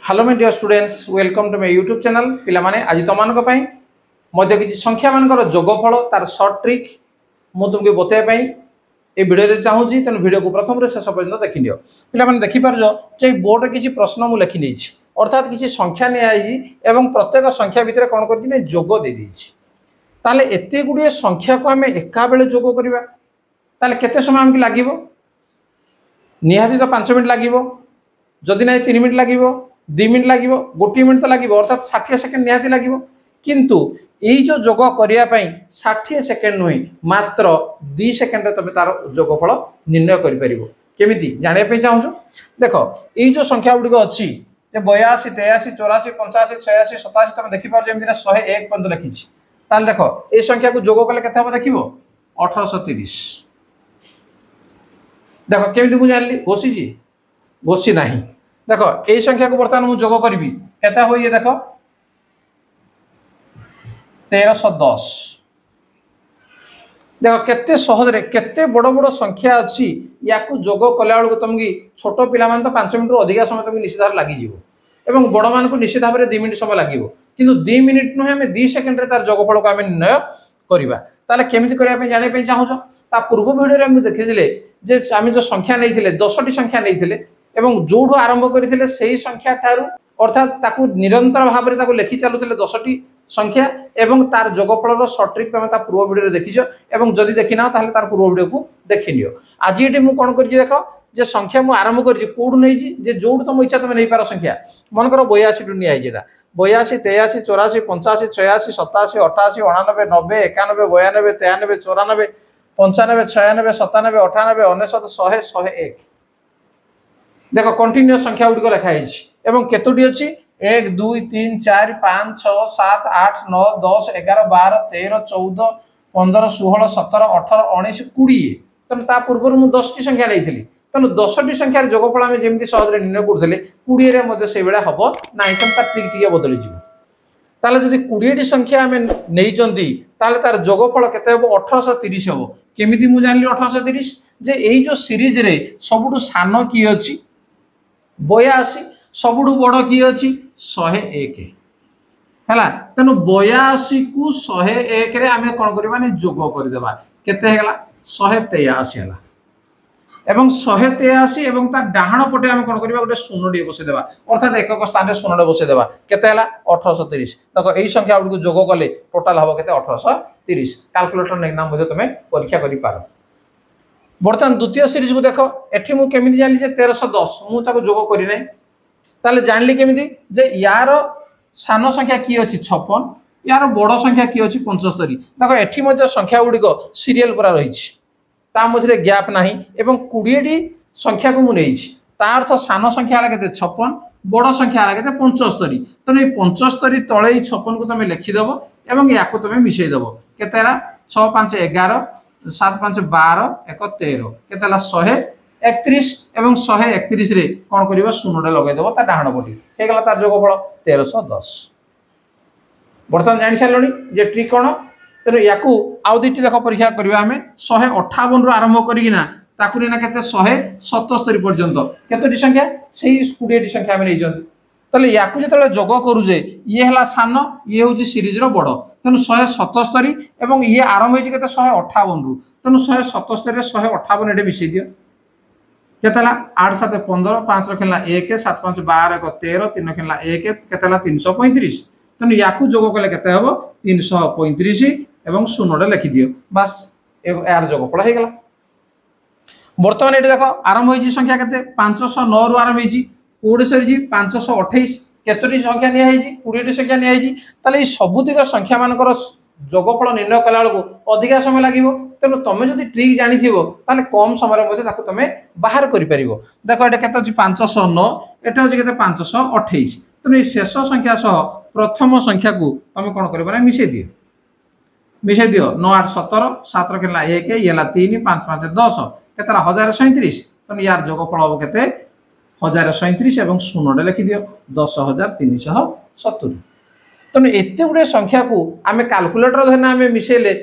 Hello my dear students welcome to my YouTube channel पिला माने आज तुमମାନଙ୍କ ପାଇଁ ମଧ୍ୟ କିଛି ସଂଖ୍ୟା ମାନଙ୍କର ଯୋଗଫଳ ତାର ସର୍ଟ ଟ୍ରିକ୍ ମୁଁ ତୁମକୁ ବତେଇବା ପାଇଁ ଏ ଭିडियोରେ ଚାହୁଁଛି ତେଣୁ ଭିडियोକୁ ପ୍ରଥମରୁ ଶେଷ ପର୍ଯ୍ୟନ୍ତ ଦେଖି ନିଅ ପିଲାମାନେ ଦେଖି ପାରୁଛ ଯେ ବୋର୍ଡରେ କିଛି ପ୍ରଶ୍ନ ମୁଁ ଲେଖି ନେଇଛି ଅର୍ଥାତ କିଛି ସଂଖ୍ୟା ନିଆ ହେଇଛି ଏବଂ ପ୍ରତ୍ୟେକ ସଂଖ୍ୟା ଭିତରେ କ'ଣ କରିଛି ନା ଯୋଗ ଦେଇ ଦେଇଛି ତାହେଲେ ଏତେ ଗୁଡ଼ିଏ ସଂଖ୍ୟାକୁ ଆମେ ଏକା ବେଳେ ଯୋଗ କରିବା ତାହେଲେ କେତେ ସମୟ ଆମକୁ ଲାଗିବ ନିହାତି ତ 5 ମିନିଟ୍ ଲାଗିବ ଯଦି ନାହିଁ 3 ମିନିଟ୍ ଲାଗିବ 2 मिनट लगे गोटे मिनट तो लगे अर्थात 60 सेकेंड निहाती लगे किंतु यही जो जोग करने 60 सेकेंड नुहे मात्र 2 सेकेंड तुम तार जोगफल निर्णय करमी जानापी चाहूँ देख यही जो संख्या गुड़िक अच्छी 82 83 84 85 86 87 तुम देखिपार जमी 101 पर्यटन लिखी देख ये संख्या को जोग कले के देख 1830 देख केमी मुझे जानी घोषी घोषी ना देख यही संख्या को बर्तमान मुझे जोग करी केता हो ये देख 1310 देख केते सहज रे केते बड़ बड़ संख्या अच्छी या जोग कला बेलू तुमको छोट पिला तो 5 मिनट रु अधिक समय तुमको निश्चित भाव लगी एवं बड़ मान को निश्चित भाव में 2 मिनट समय लगे कि 2 मिनट नुहे आम 2 सेकेंड तार जोगफल को आम निर्णय करवा ताले केमिति करबा जाने चाहूँ ता पूर्व भिडियो में देखी आम जो संख्या नहीं 10टी संख्या नहीं एवं जोठू आरंभ करते से संख्या ठारू अर्थात ताकू निरंतर भाव में लिखि चलुते 10टी संख्या एवं तार जोगफल सर्ट ट्रिक तुम पूर्व भिडियो देखीच एवं जदि देखी ना तार पूर्व भिडियो को देखी नियो आज ये मुझे कौन कर देख जे संख्या मुझे आरंभ करोटू नहीं जो तुम इच्छा तुम नहीं पार संख्या मनकर 82 टू निया 82 83 84 85 86 87 88 89 90 91 92 93 94 95 96 97 98 99 100 101 देख कंटिन्यूअस संख्या गुड़िक लिखाई एवं केतोटी अच्छी 1 2 3 4 5 6 7 8 9 10 11 12 13 14 15 16 17 18 19 20 तेणु ता पूर्व मुझे 10टी संख्या नहीं तेणु 10टी संख्यार जोगफल आम जमी सहज निर्णय करूँ 20 से हम ना ट्रिक टी बदली ताले जदि 20टी संख्या आम नहीं तार जोगफल के 1830 हम केमी मुझे जानी 1830 जे यही जो सीरीज रे सबुठु सान किए अच्छी 82 सबुठु बड़ किए अच्छी 101 है तेणु 82 को 101 रे आम कौन करवा जोग करदेवा केते हेगला 183 है एवं 183 एवं तार डाहाण पटे आम कौन करवा गोटे शून्य बसईदेवा अर्थात एकक स्थान शून्य बसईदेवा केते हेला 1830 देख यही संख्या गुड़ी जोग कले टोटाल हम के 1830 कैलकुलेटर नहीं तुम परीक्षा कर पार बर्तमान द्वितीय सीरीज को देख एठी मु केमिति जानि जे 1310 मु ताको जोग करि नै ताले जानली केमिति जे यार सान संख्या की अछि 56 यार बड़ संख्या की अछि 75 देखो एठी मध्ये संख्या गुडी को सीरियल पूरा रही छि ता मझरे गैप नाही एवं 20 टी संख्या को मु नै छि ता अर्थ सान संख्या ला केते 56 बड़ संख्या ला केते 75 तने 75 तळे 56 को तमे लिखि दबो एवं याको तमे मिसै दबो केतेला 6 5 11 7 5 12 1 13 केते 131 एवं 131 रे कोन करबा शून्य लगे देबो ता डाहण पटी हे गला तार जोगफल 1310 बर्तमान जानि सारलोनी जे ट्रिक कोन तेनो याकू आउ दिटी देख परीक्षा करबा हमें 158 रु आरंभ करिना ताकू ना केते 177 पर्यंत केतोटी संख्या सेही 20 टी संख्या हम नै जंती तले याकू जतले जोग करू जे ये हला सान ये होची सीरीज रो बड़ तेणु 177 एवं ये आरंभ होती के 158 रु तेणु 177 158 ये मिसई दियो केतला 8 7 15 5 रखला 1 7 5 12 1 13 3 रखला 1 केतला 335 तेणु याकू जोग कले केते हबो 335 एवं शून्य लिखि दियो बस यार जोगफल हे गला बर्तमान ये देख आरंभ होती संख्या केते 509 रु आरंभ होती कोड सरी 528 केतोटी संख्या निया 20 संख्या निया सबुतिक संख्या मानकर जोगफल निर्णय कला बेलू अधिक समय लगे तेणु तुम जो ट्रिक जानी ताले कम समय तुम बाहर कर देख ये के 509 एटा हूँ के 528 तेणु शेष संख्या सह प्रथम संख्या को तुम कौन कर मिसई दियो 9 8 17 7 रखला 1 ये 3 5 5 10 के 1037 तेणु यार जोगफल हम के 1037 एवं शून्य लिखि दियो 10370 तेणु एत गुड़े संख्या को आम कैलकुलेटर धरना आम मिसेले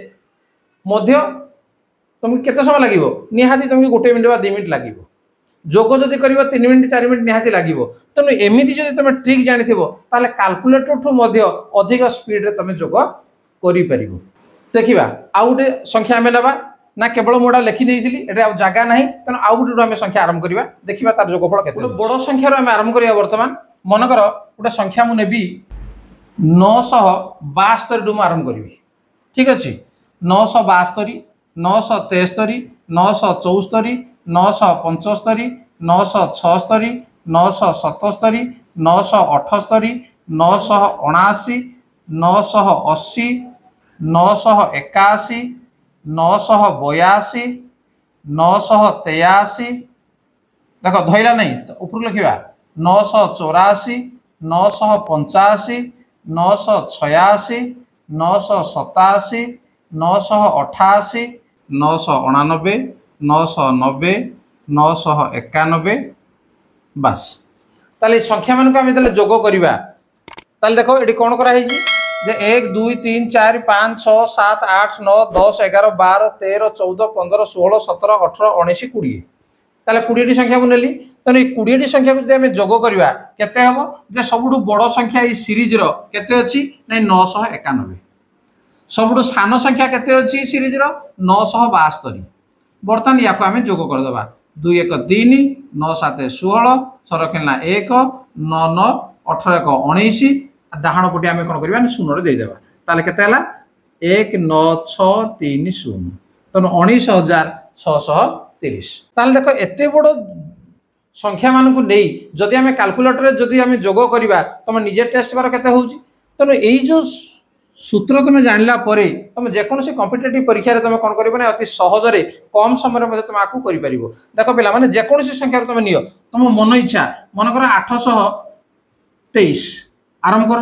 तुमको केते समय लगे निहाती तुमको 1 मिनिट बा 2 मिनिट लगे जोग जदि कर 3 मिनिट 4 मिनिट निहाती लगे तेणु एमती जब तुम ट्रिक जानी ताले कैलकुलेटर ठू अधिक स्पीड तुम जोग कर देखा आउ गोटे संख्या आम ना ना केवल मुझे लिखिदी जगह ना तेना आउ गोटे आम संख्या आरंभ करवा देखा तार जोगफल के बड़ संख्यार आम आरंभ करवा बर्तमान मनकर गोटे संख्या मुझे नेबी 972 आरंभ करी ठीक अच्छे 972 973 974 975 976 977 978 979 980 981 982 983 देख धैला नहीं ऊपर लिखा 984 985 986 987 988 999 990 991 बास ताले संख्या मान को आम जोग करवा ताले देखो ये कौन कराई जे 1 2 3 4 5 6 7 8 9 10 11 12 13 14 15 16 17 18 19 20 ताले 20 संख्या को नेली तेणु ये 20 संख्या को जब आम जोग करवा केते हम जे सबुठु बड़ संख्या ये सीरीज रो केते अछि ना 991 सबुठु सान संख्या केते अछि सीरीज रो 972 बर्तमान या आम जोग करदे 2 1 3 9 7 16 सरखेलना 1 9 9 18 1 19 डाहाण पटे आम कौन करवा शून्य देदेवा ताले केते 19630 तेणु 19630 ताले देख एते बड़ संख्या मान को नहीं जदि आम कैलकुलेटर जदि आम जोग करवा तुम निजे टेस्ट कर केते होउची तेणु यही जो सूत्र तुम जानला परे तुम जेकोसी कॉम्पिटिटिव परीक्षा तुम कौन कर अति सहजरे कम समय तुम आपको कर देख पे मैंने जेकोसी संख्या तुम नियो तुम मन इच्छा मनकर 823 आरंभ कर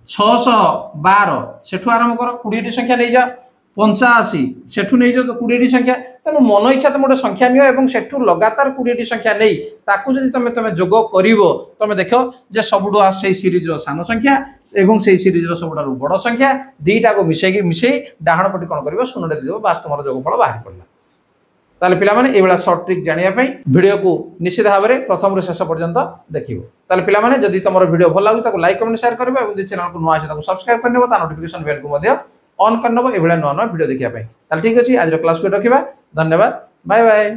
612 सेठू आरंभ कर 20 संख्या नहीं जा 85 सेठू नहीं जाओ तो 20 संख्या तेणु मन इच्छा तुम गोटे संख्या नियो एवं सेठू लगातार 20 संख्या नहीं ताकू जदि तुम तुम जोग करिवो तुम देख जे सबुठु से सीरीज रो सान संख्या एवं से सीरीज रो सबुठारु बड़ संख्या दुईटा को मिसई डाहाण पटी कौन कर शून्य देदेव बास तुम जोगफल बाहर पड़ा ताले पिला माने एबला शॉर्ट ट्रिक जानिया पई वीडियो को निश्चित भाव में प्रथम रु शेष पर्यंत देखिबो ताले पिला माने जदि तुम वीडियो भल लागु ताको लाइक कमेंट शेयर करबो एवं चैनल को नुआ ताको सब्सक्राइब करनेबो ता नोटिफिकेशन बेल को मध्य ऑन करनेबो एबला नुआ नुआ वीडियो देखिया पई ताले ठीक अछि आज रो क्लास को रखिबा धन्यवाद बाय बाय।